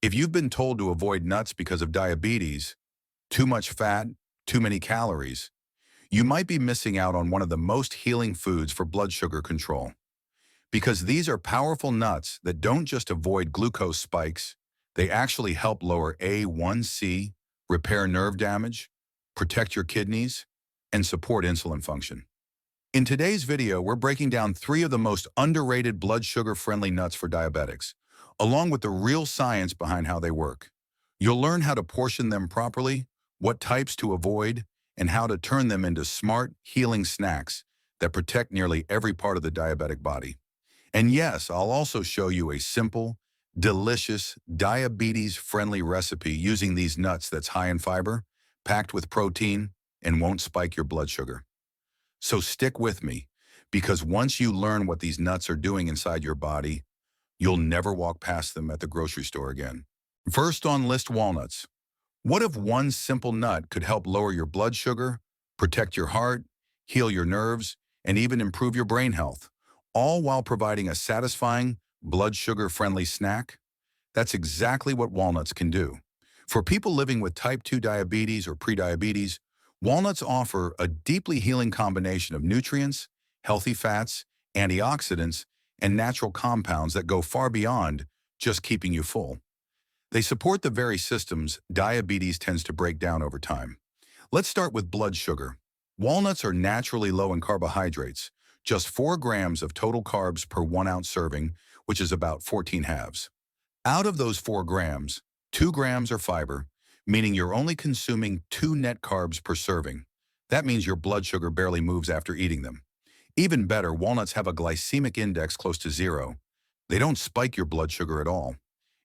If you've been told to avoid nuts because of diabetes, too much fat, too many calories, you might be missing out on one of the most healing foods for blood sugar control. Because these are powerful nuts that don't just avoid glucose spikes, they actually help lower A1C, repair nerve damage, protect your kidneys, and support insulin function. In today's video, we're breaking down 3 of the most underrated blood sugar-friendly nuts for diabetics, along with the real science behind how they work. You'll learn how to portion them properly, what types to avoid, and how to turn them into smart, healing snacks that protect nearly every part of the diabetic body. And yes, I'll also show you a simple, delicious, diabetes-friendly recipe using these nuts that's high in fiber, packed with protein, and won't spike your blood sugar. So stick with me, because once you learn what these nuts are doing inside your body, you'll never walk past them at the grocery store again. First on list, walnuts. What if one simple nut could help lower your blood sugar, protect your heart, heal your nerves, and even improve your brain health, all while providing a satisfying, blood sugar-friendly snack? That's exactly what walnuts can do. For people living with type 2 diabetes or prediabetes, walnuts offer a deeply healing combination of nutrients, healthy fats, antioxidants, and natural compounds that go far beyond just keeping you full. They support the very systems diabetes tends to break down over time. Let's start with blood sugar. Walnuts are naturally low in carbohydrates, just 4 grams of total carbs per 1 ounce serving, which is about 14 halves. Out of those 4 grams, 2 grams are fiber, meaning you're only consuming 2 net carbs per serving. That means your blood sugar barely moves after eating them. Even better, walnuts have a glycemic index close to 0. They don't spike your blood sugar at all.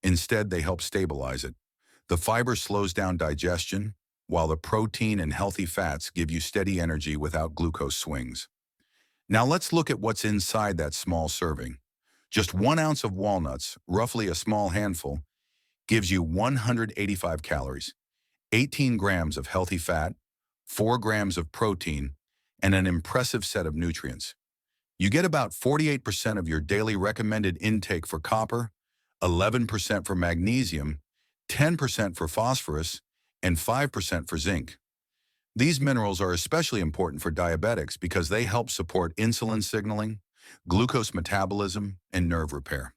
Instead, they help stabilize it. The fiber slows down digestion, while the protein and healthy fats give you steady energy without glucose swings. Now let's look at what's inside that small serving. Just 1 ounce of walnuts, roughly a small handful, gives you 185 calories, 18 grams of healthy fat, 4 grams of protein, and an impressive set of nutrients. You get about 48% of your daily recommended intake for copper, 11% for magnesium, 10% for phosphorus, and 5% for zinc. These minerals are especially important for diabetics because they help support insulin signaling, glucose metabolism, and nerve repair.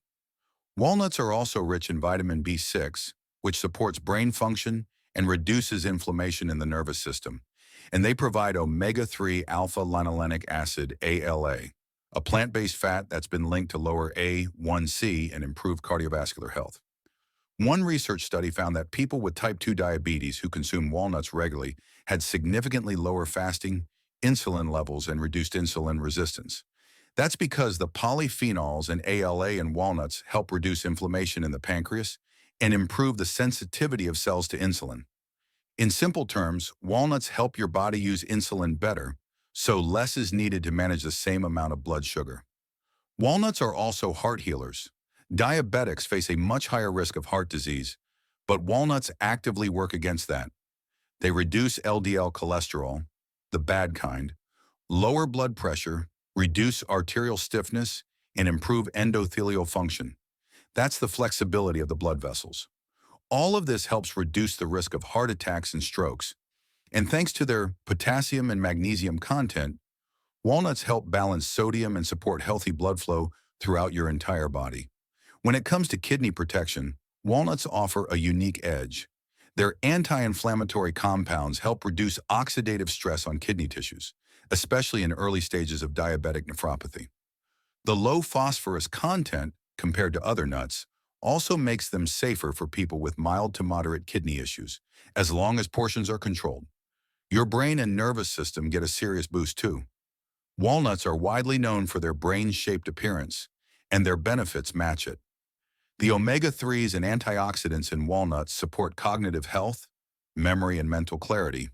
Walnuts are also rich in vitamin B6, which supports brain function and reduces inflammation in the nervous system. And they provide omega-3 alpha-linolenic acid, ALA, a plant-based fat that's been linked to lower A1C and improved cardiovascular health. One research study found that people with type 2 diabetes who consume walnuts regularly had significantly lower fasting insulin levels and reduced insulin resistance. That's because the polyphenols and ALA in walnuts help reduce inflammation in the pancreas and improve the sensitivity of cells to insulin. In simple terms, walnuts help your body use insulin better, so less is needed to manage the same amount of blood sugar. Walnuts are also heart healers. Diabetics face a much higher risk of heart disease, but walnuts actively work against that. They reduce LDL cholesterol, the bad kind, lower blood pressure, reduce arterial stiffness, and improve endothelial function. That's the flexibility of the blood vessels. All of this helps reduce the risk of heart attacks and strokes. And thanks to their potassium and magnesium content, walnuts help balance sodium and support healthy blood flow throughout your entire body. When it comes to kidney protection, walnuts offer a unique edge. Their anti-inflammatory compounds help reduce oxidative stress on kidney tissues, especially in early stages of diabetic nephropathy. The low phosphorus content, compared to other nuts, also makes them safer for people with mild to moderate kidney issues, as long as portions are controlled. Your brain and nervous system get a serious boost too. Walnuts are widely known for their brain-shaped appearance, and their benefits match it. The omega-3s and antioxidants in walnuts support cognitive health, memory, and mental clarity.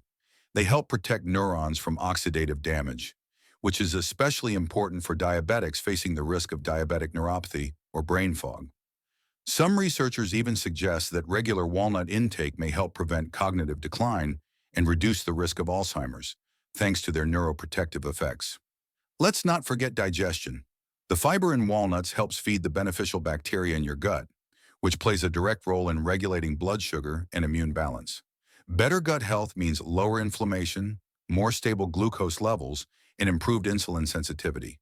They help protect neurons from oxidative damage, which is especially important for diabetics facing the risk of diabetic neuropathy or brain fog. Some researchers even suggest that regular walnut intake may help prevent cognitive decline and reduce the risk of Alzheimer's, thanks to their neuroprotective effects. Let's not forget digestion. The fiber in walnuts helps feed the beneficial bacteria in your gut, which plays a direct role in regulating blood sugar and immune balance. Better gut health means lower inflammation, more stable glucose levels, and improved insulin sensitivity.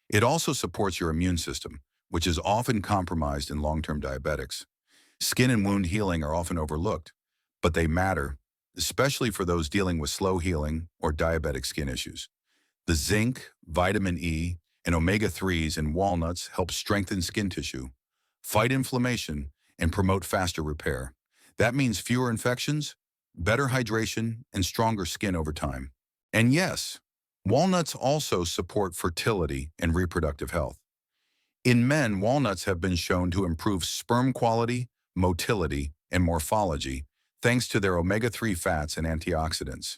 It also supports your immune system, which is often compromised in long-term diabetics. Skin and wound healing are often overlooked, but they matter, especially for those dealing with slow healing or diabetic skin issues. The zinc, vitamin E, and omega-3s in walnuts help strengthen skin tissue, fight inflammation, and promote faster repair. That means fewer infections, better hydration, and stronger skin over time. And yes, walnuts also support fertility and reproductive health. In men, walnuts have been shown to improve sperm quality, motility, and morphology thanks to their omega-3 fats and antioxidants.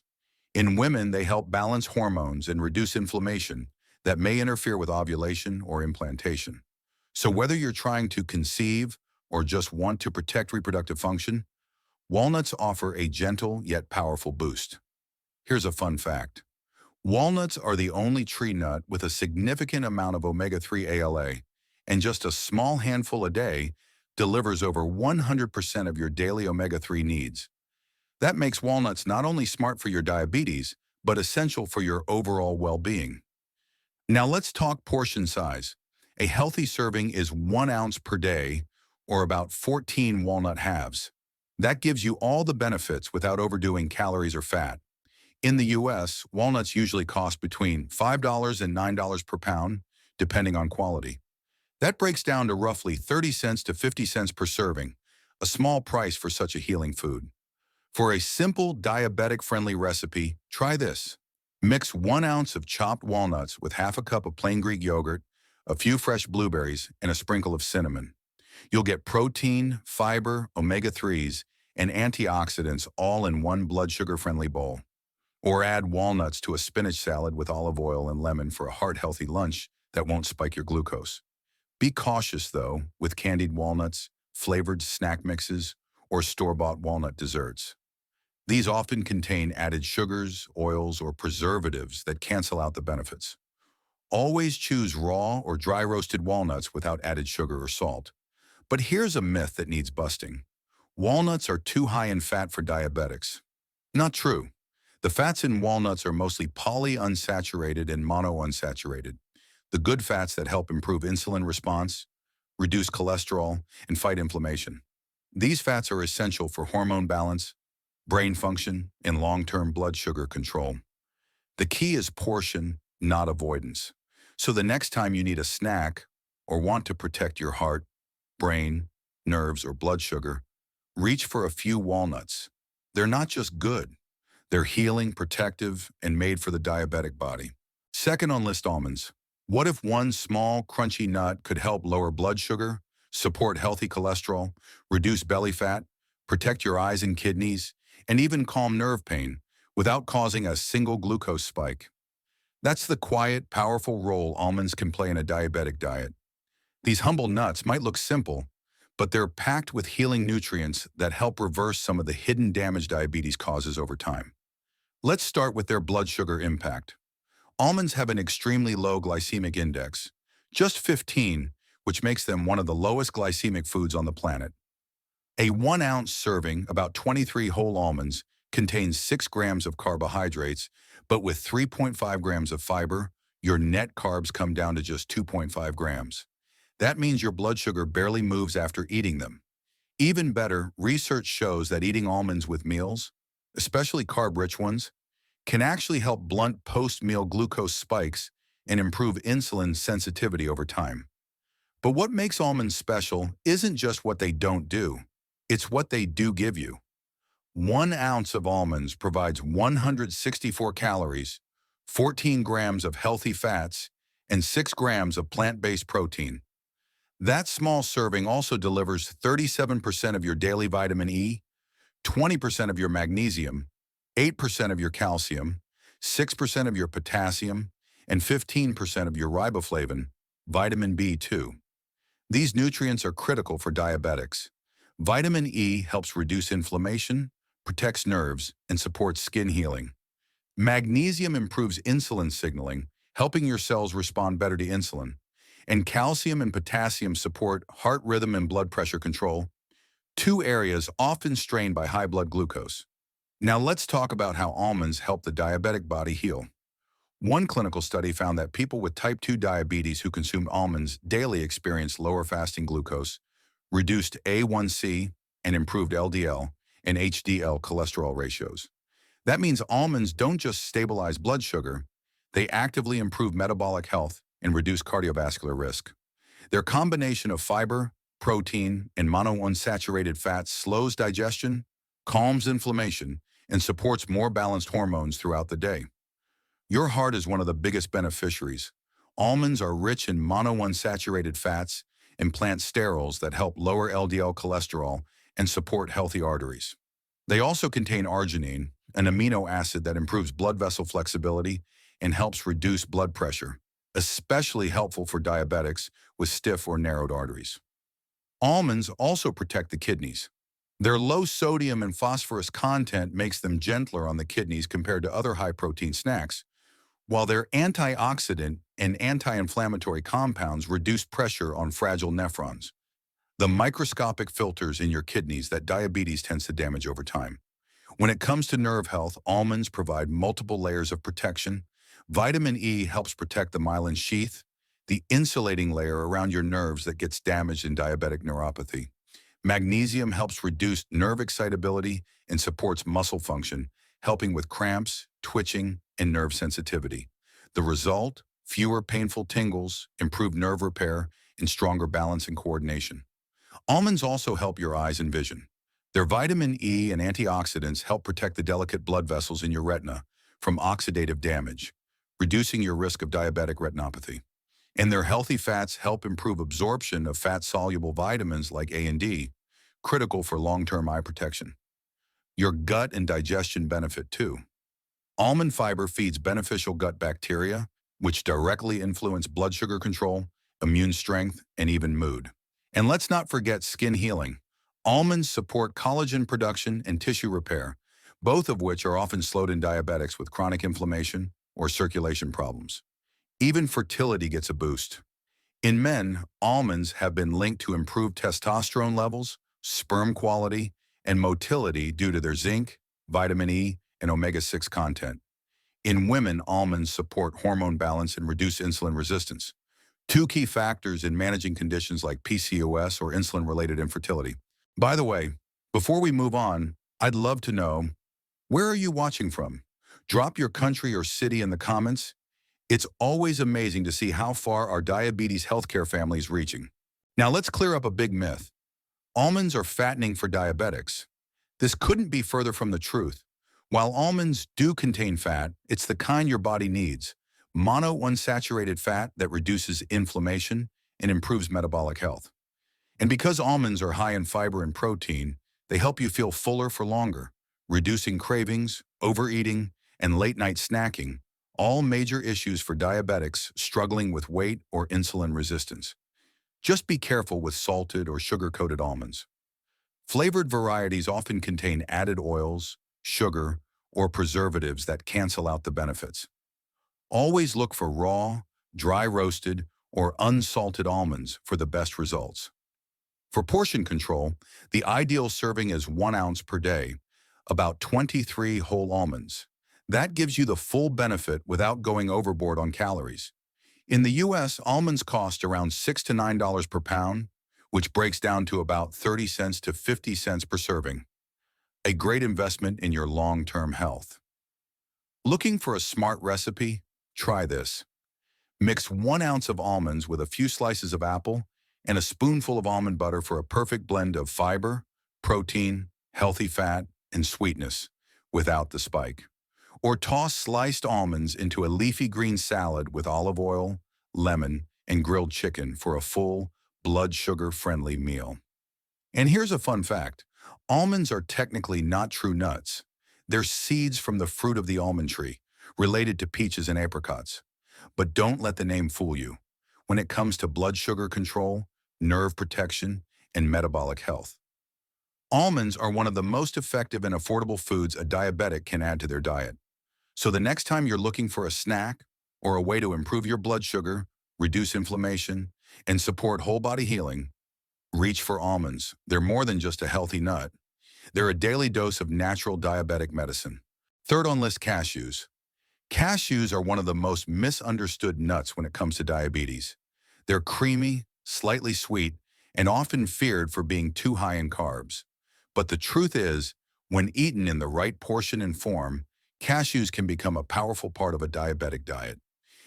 In women, they help balance hormones and reduce inflammation that may interfere with ovulation or implantation. So whether you're trying to conceive or just want to protect reproductive function, walnuts offer a gentle yet powerful boost. Here's a fun fact. Walnuts are the only tree nut with a significant amount of omega-3 ALA, and just a small handful a day delivers over 100% of your daily omega-3 needs. That makes walnuts not only smart for your diabetes, but essential for your overall well-being. Now let's talk portion size. A healthy serving is 1 ounce per day, or about 14 walnut halves. That gives you all the benefits without overdoing calories or fat. In the US, walnuts usually cost between $5 and $9 per pound, depending on quality. That breaks down to roughly 30 cents to 50 cents per serving, a small price for such a healing food. For a simple diabetic-friendly recipe, try this. Mix 1 ounce of chopped walnuts with half a cup of plain Greek yogurt, a few fresh blueberries, and a sprinkle of cinnamon. You'll get protein, fiber, omega-3s, and antioxidants all in one blood sugar-friendly bowl. Or add walnuts to a spinach salad with olive oil and lemon for a heart-healthy lunch that won't spike your glucose. Be cautious, though, with candied walnuts, flavored snack mixes, or store-bought walnut desserts. These often contain added sugars, oils, or preservatives that cancel out the benefits. Always choose raw or dry roasted walnuts without added sugar or salt. But here's a myth that needs busting. Walnuts are too high in fat for diabetics. Not true. The fats in walnuts are mostly polyunsaturated and monounsaturated, the good fats that help improve insulin response, reduce cholesterol, and fight inflammation. These fats are essential for hormone balance, brain function, and long-term blood sugar control. The key is portion, not avoidance. So the next time you need a snack or want to protect your heart, brain, nerves, or blood sugar, reach for a few walnuts. They're not just good. They're healing, protective, and made for the diabetic body. Second on list, almonds. What if one small, crunchy nut could help lower blood sugar, support healthy cholesterol, reduce belly fat, protect your eyes and kidneys, and even calm nerve pain without causing a single glucose spike? That's the quiet, powerful role almonds can play in a diabetic diet. These humble nuts might look simple, but they're packed with healing nutrients that help reverse some of the hidden damage diabetes causes over time. Let's start with their blood sugar impact. Almonds have an extremely low glycemic index, just 15, which makes them one of the lowest glycemic foods on the planet. A 1 ounce serving, about 23 whole almonds, contains 6 grams of carbohydrates, but with 3.5 grams of fiber, your net carbs come down to just 2.5 grams. That means your blood sugar barely moves after eating them. Even better, research shows that eating almonds with meals, especially carb-rich ones, can actually help blunt post-meal glucose spikes and improve insulin sensitivity over time. But what makes almonds special isn't just what they don't do, it's what they do give you. 1 ounce of almonds provides 164 calories, 14 grams of healthy fats, and 6 grams of plant-based protein. That small serving also delivers 37% of your daily vitamin E, 20% of your magnesium, 8% of your calcium, 6% of your potassium, and 15% of your riboflavin, vitamin B2. These nutrients are critical for diabetics. Vitamin E helps reduce inflammation, protects nerves, and supports skin healing. Magnesium improves insulin signaling, helping your cells respond better to insulin. And calcium and potassium support heart rhythm and blood pressure control, two areas often strained by high blood glucose. Now let's talk about how almonds help the diabetic body heal. One clinical study found that people with type 2 diabetes who consumed almonds daily experienced lower fasting glucose, reduced A1C, and improved LDL and HDL cholesterol ratios. That means almonds don't just stabilize blood sugar, they actively improve metabolic health and reduce cardiovascular risk. Their combination of fiber, protein, and monounsaturated fats slows digestion, calms inflammation, and supports more balanced hormones throughout the day. Your heart is one of the biggest beneficiaries. Almonds are rich in monounsaturated fats and plant sterols that help lower LDL cholesterol and support healthy arteries. They also contain arginine, an amino acid that improves blood vessel flexibility and helps reduce blood pressure, especially helpful for diabetics with stiff or narrowed arteries. Almonds also protect the kidneys. Their low sodium and phosphorus content makes them gentler on the kidneys compared to other high-protein snacks, while their antioxidant and anti-inflammatory compounds reduce pressure on fragile nephrons, the microscopic filters in your kidneys that diabetes tends to damage over time. When it comes to nerve health, almonds provide multiple layers of protection. Vitamin E helps protect the myelin sheath, the insulating layer around your nerves that gets damaged in diabetic neuropathy. Magnesium helps reduce nerve excitability and supports muscle function, helping with cramps, twitching, and nerve sensitivity. The result? Fewer painful tingles, improved nerve repair, and stronger balance and coordination. Almonds also help your eyes and vision. Their vitamin E and antioxidants help protect the delicate blood vessels in your retina from oxidative damage, reducing your risk of diabetic retinopathy. And their healthy fats help improve absorption of fat-soluble vitamins like A and D, critical for long-term eye protection. Your gut and digestion benefit too. Almond fiber feeds beneficial gut bacteria, which directly influence blood sugar control, immune strength, and even mood. And let's not forget skin healing. Almonds support collagen production and tissue repair, both of which are often slowed in diabetics with chronic inflammation or circulation problems. Even fertility gets a boost. In men, almonds have been linked to improved testosterone levels, sperm quality, and motility due to their zinc, vitamin E, and omega-6 content. In women, almonds support hormone balance and reduce insulin resistance, two key factors in managing conditions like PCOS or insulin-related infertility. By the way, before we move on, I'd love to know, where are you watching from? Drop your country or city in the comments. It's always amazing to see how far our diabetes healthcare family is reaching. Now let's clear up a big myth. Almonds are fattening for diabetics. This couldn't be further from the truth. While almonds do contain fat, it's the kind your body needs, monounsaturated fat that reduces inflammation and improves metabolic health. And because almonds are high in fiber and protein, they help you feel fuller for longer, reducing cravings, overeating, and late-night snacking, all major issues for diabetics struggling with weight or insulin resistance. Just be careful with salted or sugar-coated almonds. Flavored varieties often contain added oils, sugar, or preservatives that cancel out the benefits. Always look for raw, dry roasted, or unsalted almonds for the best results. For portion control, the ideal serving is 1 ounce per day, about 23 whole almonds. That gives you the full benefit without going overboard on calories. In the US, almonds cost around $6 to $9 per pound, which breaks down to about 30 cents to 50 cents per serving. A great investment in your long-term health. Looking for a smart recipe? Try this. Mix 1 ounce of almonds with a few slices of apple and a spoonful of almond butter for a perfect blend of fiber, protein, healthy fat, and sweetness without the spike. Or toss sliced almonds into a leafy green salad with olive oil, lemon, and grilled chicken for a full, blood sugar-friendly meal. And here's a fun fact. Almonds are technically not true nuts. They're seeds from the fruit of the almond tree, related to peaches and apricots. But don't let the name fool you. When it comes to blood sugar control, nerve protection, and metabolic health, almonds are one of the most effective and affordable foods a diabetic can add to their diet. So the next time you're looking for a snack or a way to improve your blood sugar, reduce inflammation, and support whole body healing, reach for almonds. They're more than just a healthy nut. They're a daily dose of natural diabetic medicine. Third on list, cashews. Cashews are one of the most misunderstood nuts when it comes to diabetes. They're creamy, slightly sweet, and often feared for being too high in carbs. But the truth is, when eaten in the right portion and form, cashews can become a powerful part of a diabetic diet.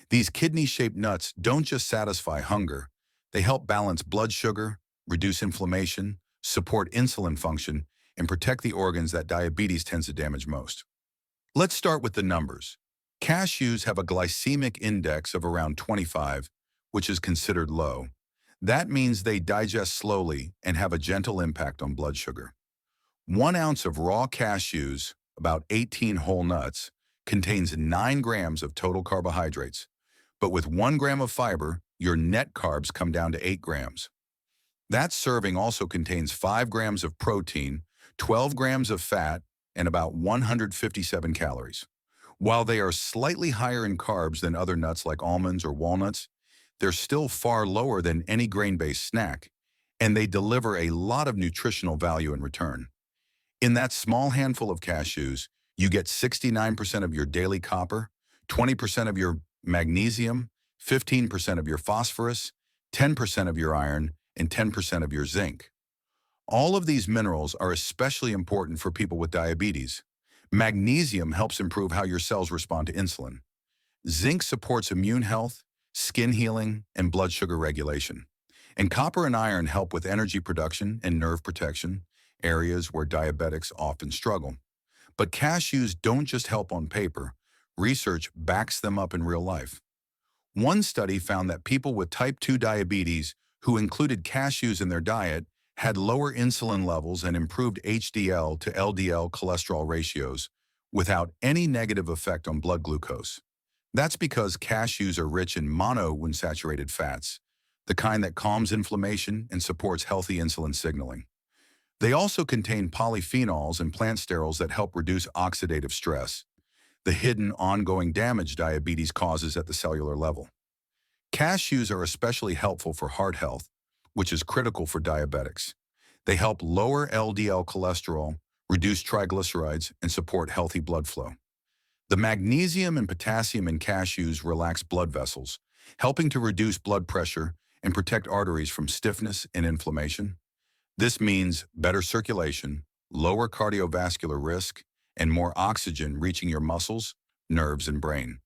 These kidney-shaped nuts don't just satisfy hunger, they help balance blood sugar, reduce inflammation, support insulin function, and protect the organs that diabetes tends to damage most. Let's start with the numbers. Cashews have a glycemic index of around 25, which is considered low. That means they digest slowly and have a gentle impact on blood sugar. 1 ounce of raw cashews, about 18 whole nuts, contains 9 grams of total carbohydrates. But with 1 gram of fiber, your net carbs come down to 8 grams. That serving also contains 5 grams of protein, 12 grams of fat, and about 157 calories. While they are slightly higher in carbs than other nuts like almonds or walnuts, they're still far lower than any grain-based snack, and they deliver a lot of nutritional value in return. In that small handful of cashews, you get 69% of your daily copper, 20% of your magnesium, 15% of your phosphorus, 10% of your iron, and 10% of your zinc. All of these minerals are especially important for people with diabetes. Magnesium helps improve how your cells respond to insulin. Zinc supports immune health, skin healing, and blood sugar regulation. And copper and iron help with energy production and nerve protection, areas where diabetics often struggle. But cashews don't just help on paper. Research backs them up in real life. One study found that people with type 2 diabetes who included cashews in their diet had lower insulin levels and improved HDL to LDL cholesterol ratios without any negative effect on blood glucose. That's because cashews are rich in monounsaturated fats, the kind that calms inflammation and supports healthy insulin signaling. They also contain polyphenols and plant sterols that help reduce oxidative stress, the hidden ongoing damage diabetes causes at the cellular level. Cashews are especially helpful for heart health, which is critical for diabetics. They help lower LDL cholesterol, reduce triglycerides, and support healthy blood flow. The magnesium and potassium in cashews relax blood vessels, helping to reduce blood pressure and protect arteries from stiffness and inflammation. This means better circulation, lower cardiovascular risk, and more oxygen reaching your muscles, nerves, and brain.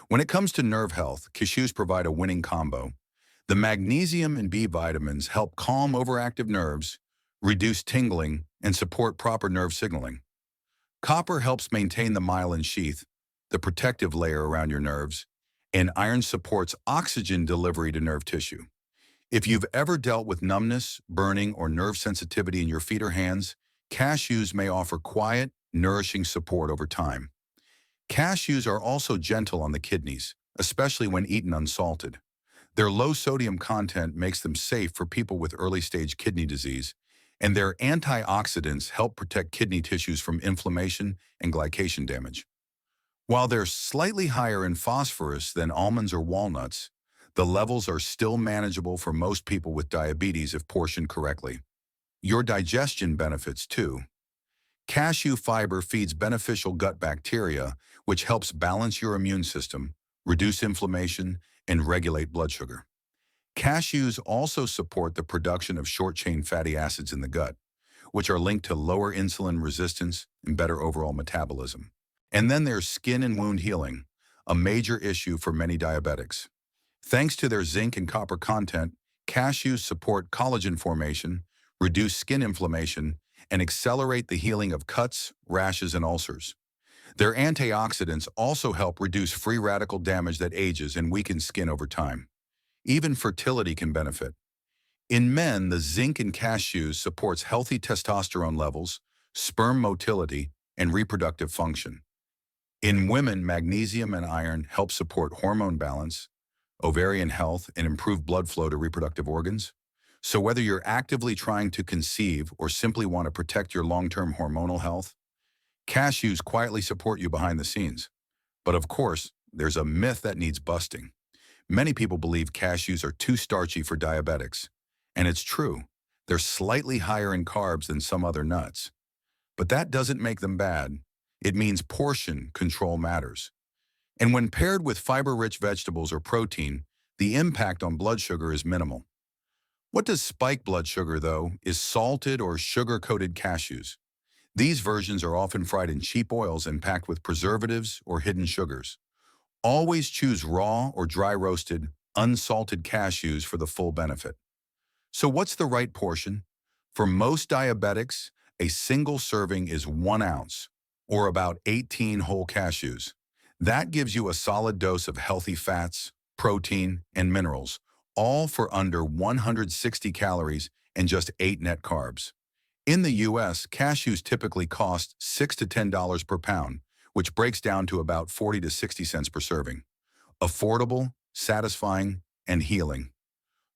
When it comes to nerve health, cashews provide a winning combo. The magnesium and B vitamins help calm overactive nerves, reduce tingling, and support proper nerve signaling. Copper helps maintain the myelin sheath, the protective layer around your nerves, and iron supports oxygen delivery to nerve tissue. If you've ever dealt with numbness, burning, or nerve sensitivity in your feet or hands, cashews may offer quiet, nourishing support over time. Cashews are also gentle on the kidneys, especially when eaten unsalted. Their low sodium content makes them safe for people with early-stage kidney disease, and their antioxidants help protect kidney tissues from inflammation and glycation damage. While they're slightly higher in phosphorus than almonds or walnuts, the levels are still manageable for most people with diabetes if portioned correctly. Your digestion benefits too. Cashew fiber feeds beneficial gut bacteria, which helps balance your immune system, reduce inflammation, and regulate blood sugar. Cashews also support the production of short-chain fatty acids in the gut, which are linked to lower insulin resistance and better overall metabolism. And then there's skin and wound healing, a major issue for many diabetics. Thanks to their zinc and copper content, cashews support collagen formation, reduce skin inflammation, and accelerate the healing of cuts, rashes, and ulcers. Their antioxidants also help reduce free radical damage that ages and weakens skin over time. Even fertility can benefit. In men, the zinc in cashews supports healthy testosterone levels, sperm motility, and reproductive function. In women, magnesium and iron help support hormone balance, ovarian health, and improve blood flow to reproductive organs. So whether you're actively trying to conceive or simply want to protect your long-term hormonal health, cashews quietly support you behind the scenes. But of course, there's a myth that needs busting. Many people believe cashews are too starchy for diabetics, and it's true. They're slightly higher in carbs than some other nuts. But that doesn't make them bad. It means portion control matters. And when paired with fiber-rich vegetables or protein, the impact on blood sugar is minimal. What does spike blood sugar, though, is salted or sugar-coated cashews. These versions are often fried in cheap oils and packed with preservatives or hidden sugars. Always choose raw or dry roasted, unsalted cashews for the full benefit. So what's the right portion? For most diabetics, a single serving is 1 ounce, or about 18 whole cashews. That gives you a solid dose of healthy fats, protein, and minerals, all for under 160 calories and just 8 net carbs. In the US, cashews typically cost $6 to $10 per pound, which breaks down to about 40 to 60 cents per serving. Affordable, satisfying, and healing.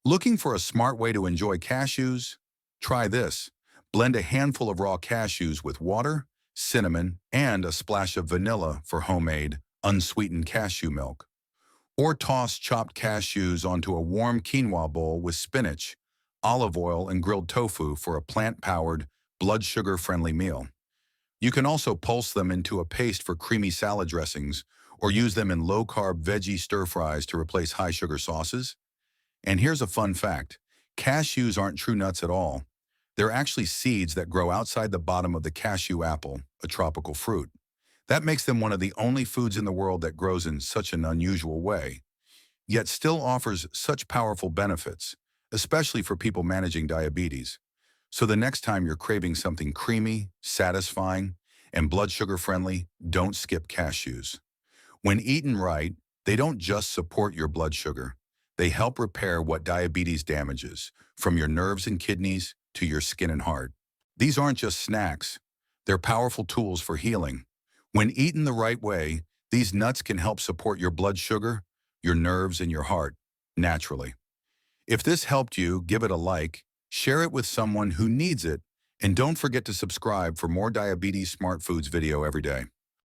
Looking for a smart way to enjoy cashews? Try this. Blend a handful of raw cashews with water, cinnamon, and a splash of vanilla for homemade, unsweetened cashew milk. Or toss chopped cashews onto a warm quinoa bowl with spinach, olive oil, and grilled tofu for a plant-powered, blood sugar-friendly meal. You can also pulse them into a paste for creamy salad dressings or use them in low-carb veggie stir-fries to replace high-sugar sauces. And here's a fun fact. Cashews aren't true nuts at all. They're actually seeds that grow outside the bottom of the cashew apple, a tropical fruit. That makes them one of the only foods in the world that grows in such an unusual way, yet still offers such powerful benefits, especially for people managing diabetes. So the next time you're craving something creamy, satisfying, and blood sugar friendly, don't skip cashews. When eaten right, they don't just support your blood sugar. They help repair what diabetes damages, from your nerves and kidneys to your skin and heart. These aren't just snacks. They're powerful tools for healing. When eaten the right way, these nuts can help support your blood sugar, your nerves, and your heart, naturally. If this helped you, give it a like, share it with someone who needs it, and don't forget to subscribe for more Diabetes Smart Foods video every day.